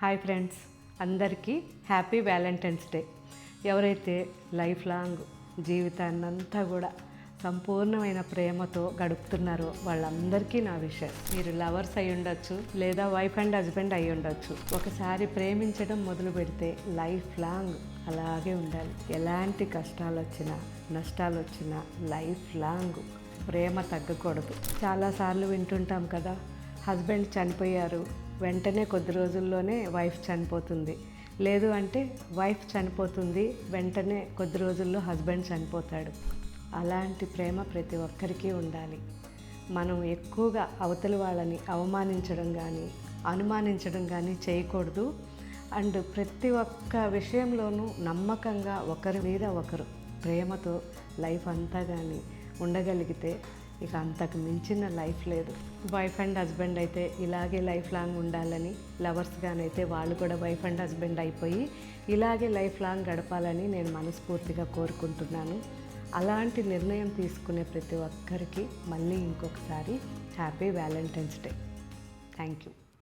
Hi friends, అందరికీ happy Valentine's day. ఎవరైతే life long జీవితాన్నంతా కూడా సంపూర్ణమైన ప్రేమతో గడుపుతున్నారో వాళ్ళందరికీ నా విషయం. మీరు లవర్స్ అయి ఉండొచ్చు, లేదా వైఫ్ అండ్ హస్బెండ్ అయి ఉండొచ్చు. ఒకసారి ప్రేమించడం మొదలు పెడితే లైఫ్ లాంగ్ అలాగే ఉండాలి. ఎలాంటి కష్టాలు వచ్చినా నష్టాలు వచ్చినా లైఫ్ లాంగ్ ప్రేమ తగ్గకూడదు. చాలాసార్లు వింటుంటాం కదా, హస్బెండ్ చనిపోయారు, వెంటనే కొద్ది రోజుల్లోనే వైఫ్ చనిపోతుంది, లేదు అంటే వైఫ్ చనిపోతుంది, వెంటనే కొద్ది రోజుల్లో హస్బెండ్ చనిపోతాడు. అలాంటి ప్రేమ ప్రతి ఒక్కరికి ఉండాలి. మనం ఎక్కువగా అవతలి వాళ్ళని అవమానించడం కానీ అనుమానించడం కానీ చేయకూడదు. అండ్ ప్రతి ఒక్క విషయంలోనూ నమ్మకంగా ఒకరి మీద ఒకరు ప్రేమతో లైఫ్ అంతా కానీ ఉండగలిగితే ఇక అంతకు మించిన లైఫ్ లేదు. వైఫ్ అండ్ హస్బెండ్ అయితే ఇలాగే లైఫ్ లాంగ్ ఉండాలని, లవర్స్గానైతే వాళ్ళు కూడా వైఫ్ అండ్ హస్బెండ్ అయిపోయి ఇలాగే లైఫ్ లాంగ్ గడపాలని నేను మనస్ఫూర్తిగా కోరుకుంటున్నాను. అలాంటి నిర్ణయం తీసుకునే ప్రతి ఒక్కరికి మళ్ళీ ఇంకొకసారి happy Valentine's day. Thank you.